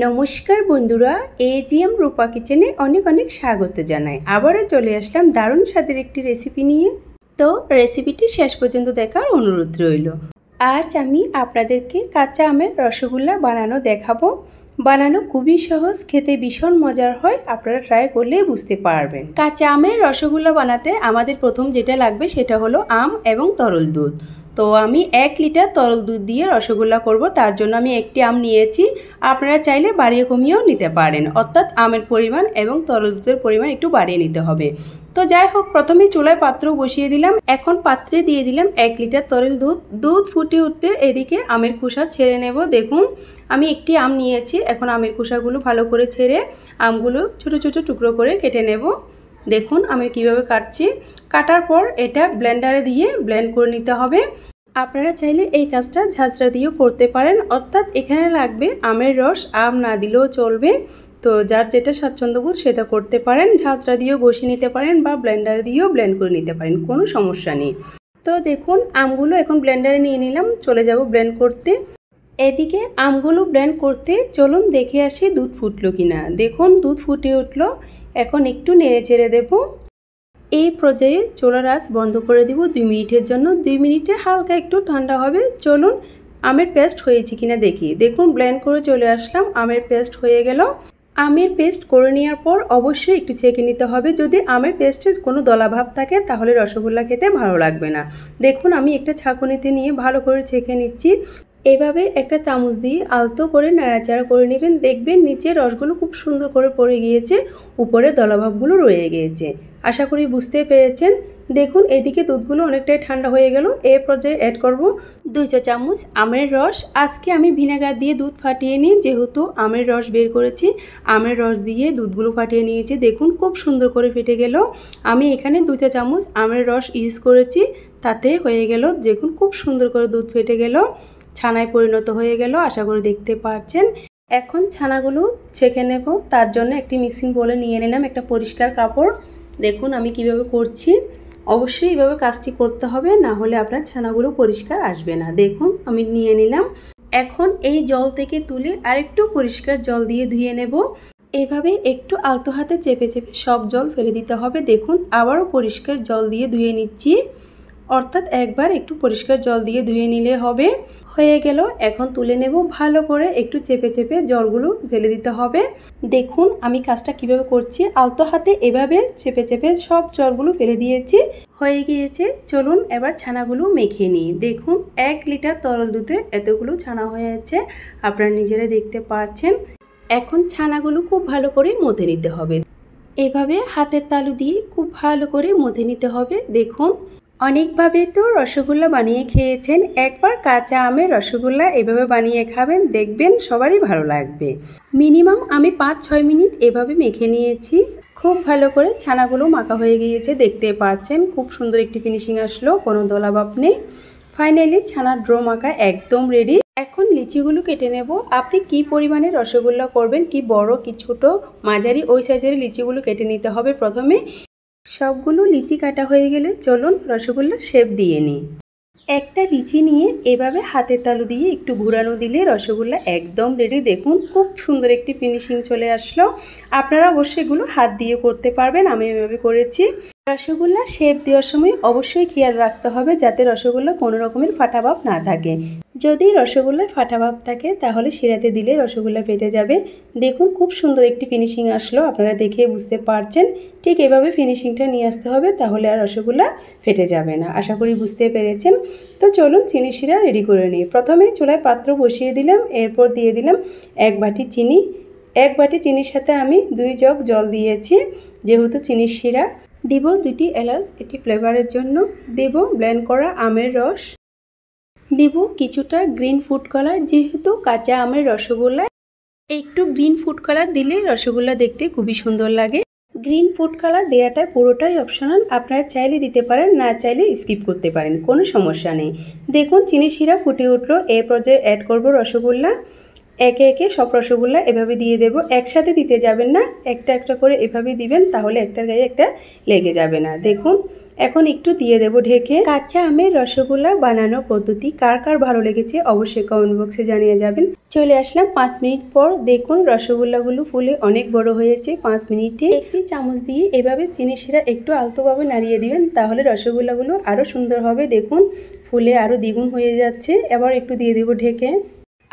নমস্কার বন্ধুরা, এজিএম রূপা কিচেনে অনেক অনেক স্বাগত জানাই। আবারও চলে আসলাম দারুণ স্বাদের একটি রেসিপি নিয়ে। তো রেসিপিটি শেষ পর্যন্ত দেখার অনুরোধ রইল। আজ আমি আপনাদেরকে কাঁচা আমের রসগোল্লা বানানো দেখাবো। বানানো খুবই সহজ, খেতে ভীষণ মজার হয়, আপনারা ট্রাই করলে বুঝতে পারবেন। কাঁচা আমের রসগোল্লা বানাতে আমাদের প্রথম যেটা লাগবে সেটা হলো আম এবং তরল দুধ। তো আমি 1 লিটার তরল দুধ দিয়ে রসগোল্লা করব, তার জন্য আমি একটি আম নিয়েছি। আপনারা চাইলে বাড়িয়ে কমিয়েও নিতে পারেন, অর্থাৎ আমের পরিমাণ এবং তরল দুধের পরিমাণ একটু বাড়িয়ে নিতে হবে। তো যাই হোক, প্রথমে চুলায় পাত্র বসিয়ে দিলাম। এখন পাত্রে দিয়ে দিলাম 1 লিটার তরল দুধ। দুধ ফুটে উঠতে এদিকে আমের খোসা ছেড়ে নেব। দেখুন আমি একটি আম নিয়েছি, এখন আমের খোসাগুলো ভালো করে ছেড়ে আমগুলো ছোট ছোট টুকরো করে কেটে নেব। দেখুন আমি কিভাবে কাটছি। কাটার পর এটা ব্লেন্ডারে দিয়ে ব্লেন্ড করে নিতে হবে। আপনারা চাইলে এই কাজটা ঝাঁঝরা দিয়েও করতে পারেন, অর্থাৎ এখানে লাগবে আমের রস, আম না দিলেও চলবে। তো যার যেটা স্বাচ্ছন্দ্যবোধ সেটা করতে পারেন, ঝাঁঝরা দিয়েও ঘষে নিতে পারেন বা ব্লেন্ডারে দিয়েও ব্লেন্ড করে নিতে পারেন, কোনো সমস্যা নেই। তো দেখুন আমগুলো এখন ব্লেন্ডারে নিয়ে নিলাম, চলে যাব ব্লেন্ড করতে। এদিকে আমগুলো ব্লেন্ড করতে চলুন দেখে আসি দুধ ফুটলো কিনা। দেখুন দুধ ফুটে উঠলো, এখন একটু নেড়ে চেড়ে দেবো। এই পর্যায়ে চুলার আঁচ বন্ধ করে দিব 2 মিনিটের জন্য। 2 মিনিটে হালকা একটু ঠান্ডা হবে। চলুন আমের পেস্ট হয়েছে কিনা দেখি। দেখুন ব্লেন্ড করে চলে আসলাম, আমের পেস্ট হয়ে গেল। আমের পেস্ট করে নেওয়ার পর অবশ্যই একটু ছেঁকে নিতে হবে। যদি আমের পেস্টে কোনো দলাভাব থাকে তাহলে রসগোল্লা খেতে ভালো লাগবে না। দেখুন আমি একটা ছাঁকুনিতে নিয়ে ভালো করে ছেঁকে নিচ্ছি। এভাবে একটা চামচ দিয়ে আলতো করে নাড়াচাড়া করে নেবেন। দেখবেন নিচে রসগুলো খুব সুন্দর করে পড়ে গিয়েছে, উপরে দলাভাবগুলো রয়ে গিয়েছে। আশা করি বুঝতে পেরেছেন। দেখুন এদিকে দুধগুলো অনেকটাই ঠান্ডা হয়ে গেল। এই পর্যায়ে অ্যাড করব 2 চা চামচ আমের রস। আজকে আমি ভিনেগার দিয়ে দুধ ফাটিয়ে নিই, যেহেতু আমের রস বের করেছি। আমের রস দিয়ে দুধগুলো ফাটিয়ে নিয়েছি। দেখুন খুব সুন্দর করে ফেটে গেল। আমি এখানে 2 চা চামচ আমের রস ইউজ করেছি, তাতে হয়ে গেল। দেখুন খুব সুন্দর করে দুধ ফেটে গেল, ছানায় পরিণত হয়ে গেল, আশা করি দেখতে পাচ্ছেন। এখন ছানাগুলো ছেঁকে নেব, তার জন্য একটি মিক্সিং বোলে নিয়ে নিলাম একটা পরিষ্কার কাপড়। দেখুন আমি কিভাবে করছি। অবশ্যই এইভাবে কাজটি করতে হবে, না হলে আপনার ছানাগুলো পরিষ্কার আসবে না। দেখুন আমি নিয়ে নিলাম। এখন এই জল থেকে তুলে আরেকটু পরিষ্কার জল দিয়ে ধুয়ে নেব। এইভাবে একটু আলতো হাতে চেপে চেপে সব জল ফেলে দিতে হবে। দেখুন আবারও পরিষ্কার জল দিয়ে ধুয়ে নিচ্ছি, অর্থাৎ একবার একটু পরিষ্কার জল দিয়ে ধুয়ে নিলে হবে। হয়ে গেল, এখন তুলে নেব। ভালো করে একটু চেপে চেপে জলগুলো ফেলে দিতে হবে। দেখুন আমি কাজটা কিভাবে করছি। আলতো হাতে এভাবে চেপে চেপে সব জলগুলো ফেলে দিয়েছি, হয়ে গিয়েছে। চলুন এবার ছানাগুলো মেখে নিই। দেখুন 1 লিটার তরল দুধে এতগুলো ছানা হয়েছে, আপনারা নিজেরা দেখতে পাচ্ছেন। এখন ছানাগুলো খুব ভালো করে মথে নিতে হবে। এভাবে হাতের তালু দিয়ে খুব ভালো করে মথে নিতে হবে। দেখুন অনেকভাবে তো রসগোল্লা বানিয়ে খেয়েছেন, একবার কাঁচা আমের রসগোল্লা এভাবে বানিয়ে খাবেন, দেখবেন সবারই ভালো লাগবে। মিনিমাম আমি 5-6 মিনিট এভাবে মেখে নিয়েছি। খুব ভালো করে ছানাগুলো মাখা হয়ে গিয়েছে, দেখতে পাচ্ছেন। খুব সুন্দর একটি ফিনিশিং আসলো, কোনো দলাভাব নেই। ফাইনালি ছানার ড্রো মাখা একদম রেডি। এখন লিচিগুলো কেটে নেব। আপনি কি পরিমাণে রসগোল্লা করবেন, কি বড় কি ছোট মাঝারি, ওই সাইজের লিচিগুলো কেটে নিতে হবে প্রথমে। সবগুলো লিচি কাটা হয়ে গেলে চলুন রসগোল্লা শেপ দিয়ে নিই। একটা লিচি নিয়ে এভাবে হাতের তালু দিয়ে একটু ঘোরানো দিলে রসগোল্লা একদম রেডি। দেখুন খুব সুন্দর একটি ফিনিশিং চলে আসলো। আপনারা অবশ্যই এগুলো হাত দিয়ে করতে পারবেন, আমি এভাবে করেছি। রসগোল্লা শেপ দেওয়ার সময় অবশ্যই খেয়াল রাখতে হবে যাতে রসগোল্লা কোনো রকমের ফাটাভাব না থাকে। যদি রসগোল্লায় ফাটাভাব থাকে তাহলে শিরাতে দিলে রসগোল্লা ফেটে যাবে। দেখুন খুব সুন্দর একটি ফিনিশিং আসলো, আপনারা দেখে বুঝতে পারছেন। ঠিক এভাবে ফিনিশিংটা নিয়ে আসতে হবে, তাহলে আর রসগোল্লা ফেটে যাবে না। আশা করি বুঝতে পেরেছেন। তো চলুন চিনি শিরা রেডি করে নিই। প্রথমে চুলায় পাত্র বসিয়ে দিলাম, এরপর দিয়ে দিলাম 1 বাটি চিনি। 1 বাটি চিনির সাথে আমি 2 জগ জল দিয়েছি, যেহেতু চিনির শিরা। দিব 2টি এলাচ, এটি ফ্লেভারের জন্য। দেব ব্লেন্ড করা আমের রস। দিব কিছুটা গ্রিন ফুড কালার, যেহেতু কাঁচা আমের রসগোল্লা একটু গ্রিন ফুড কালার দিলে রসগোল্লা দেখতে খুবই সুন্দর লাগে। গ্রিন ফুড কালার দেওয়াটা পুরোটাই অপশনাল, আপনারা চাইলে দিতে পারেন, না চাইলে স্কিপ করতে পারেন, কোনো সমস্যা নেই। দেখুন চিনি শিরা ফুটে উঠলো, এর পর্যায়ে অ্যাড করব রসগোল্লা। একে একে সব রসগোল্লা এভাবে দিয়ে দেব, একসাথে দিতে যাবেন না, একটা একটা করে এভাবে দিবেন, তাহলে একটার গায়ে একটা লেগে যাবে না। দেখুন এখন একটু দিয়ে দেব ঢেকে। কাঁচা আমের রসগোল্লা বানানোর পদ্ধতি কার কার ভালো লেগেছে অবশ্যই কমেন্ট বক্সে জানিয়ে যাবেন। চলে আসলাম 5 মিনিট পর। দেখুন রসগোল্লাগুলো ফুলে অনেক বড় হয়েছে। 5 মিনিটে একটি চামচ দিয়ে এভাবে চিনি শিরা একটু আলতোভাবে নাড়িয়ে দিবেন, তাহলে রসগোল্লাগুলো আরও সুন্দর হবে। দেখুন ফুলে আরও দ্বিগুণ হয়ে যাচ্ছে। এবার একটু দিয়ে দেব ঢেকে।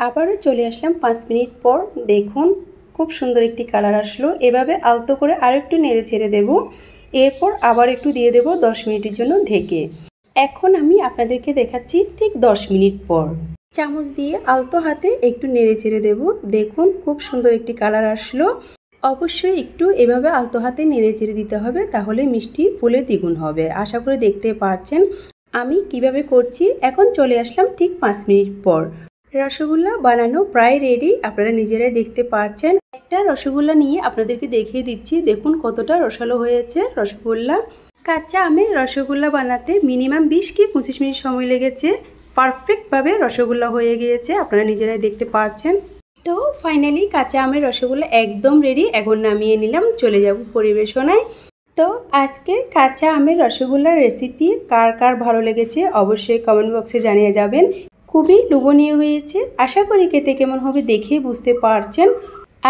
আবারও চলে আসলাম 5 মিনিট পর। দেখুন খুব সুন্দর একটি কালার আসলো। এভাবে আলতো করে আরও একটু নেড়ে ছেড়ে দেবো। এরপর আবার একটু দিয়ে দেব 10 মিনিটের জন্য ঢেকে। এখন আমি আপনাদেরকে দেখাচ্ছি ঠিক 10 মিনিট পর। চামচ দিয়ে আলতো হাতে একটু নেড়ে চেড়ে দেব। দেখুন খুব সুন্দর একটি কালার আসলো। অবশ্যই একটু এভাবে আলতো হাতে নেড়ে চেড়ে দিতে হবে, তাহলে মিষ্টি ফুলে দ্বিগুণ হবে। আশা করে দেখতে পাচ্ছেন আমি কিভাবে করছি। এখন চলে আসলাম ঠিক 5 মিনিট পর। রসগোল্লা বানানো প্রায় রেডি, আপনারা নিজেরাই দেখতে পাচ্ছেন। একটা রসগোল্লা নিয়ে আপনাদেরকে দেখিয়ে দিচ্ছি। দেখুন কতটা রসালো হয়েছে রসগোল্লা। কাঁচা আমের রসগোল্লা বানাতে মিনিমাম 20 কি 25 মিনিট সময় লেগেছে। পারফেক্টভাবে রসগোল্লা হয়ে গিয়েছে, আপনারা নিজেরাই দেখতে পাচ্ছেন। তো ফাইনালি কাঁচা আমের রসগোল্লা একদম রেডি। এখন নামিয়ে নিলাম, চলে যাব পরিবেশনায়। তো আজকে কাঁচা আমের রসগোল্লার রেসিপি কার কার ভালো লেগেছে অবশ্যই কমেন্ট বক্সে জানিয়ে যাবেন। খুবই লোভনীয় হয়েছে। আশা করি খেতে কেমন হবে দেখে বুঝতে পারছেন।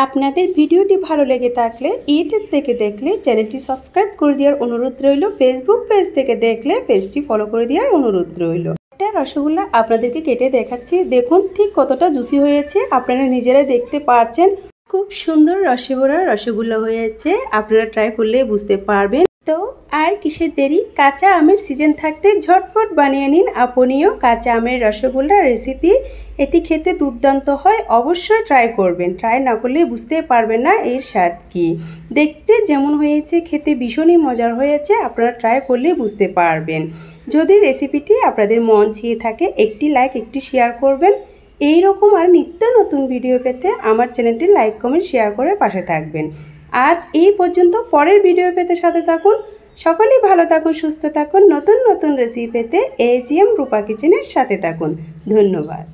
আপনাদের ভিডিওটি ভালো লেগে থাকলে ইউটিউব থেকে দেখলে চ্যানেলটি সাবস্ক্রাইব করে দেওয়ার অনুরোধ রইল। ফেসবুক পেজ থেকে দেখলে পেজটি ফলো করে দেওয়ার অনুরোধ রইল। একটা রসগোল্লা আপনাদেরকে কেটে দেখাচ্ছি। দেখুন ঠিক কতটা জুসি হয়েছে, আপনারা নিজেরাই দেখতে পাচ্ছেন। খুব সুন্দর রসে ভরা রসগোল্লা হয়েছে, আপনারা ট্রাই করলে বুঝতে পারবেন। তো আর কিসের দেরি, কাঁচা আমের সিজন থাকতে ঝটপট বানিয়ে নিন আপনিও কাঁচা আমের রসগোল্লার রেসিপি। এটি খেতে দুর্দান্ত হয়, অবশ্যই ট্রাই করবেন। ট্রাই না করলে বুঝতে পারবেন না এর স্বাদ কী। দেখতে যেমন হয়েছে খেতে ভীষণই মজার হয়েছে, আপনারা ট্রাই করলে বুঝতে পারবেন। যদি রেসিপিটি আপনাদের মন ছুঁয়ে থাকে একটি লাইক একটি শেয়ার করবেন। এই রকম আর নিত্য নতুন ভিডিও পেতে আমার চ্যানেলটি লাইক কমেন্ট শেয়ার করে পাশে থাকবেন। আজ এই পর্যন্ত, পরের ভিডিও পেতে সাথে থাকুন। সকলেই ভালো থাকুন, সুস্থ থাকুন। নতুন নতুন রেসিপি পেতে AGM রূপা কিচেনের সাথে থাকুন। ধন্যবাদ।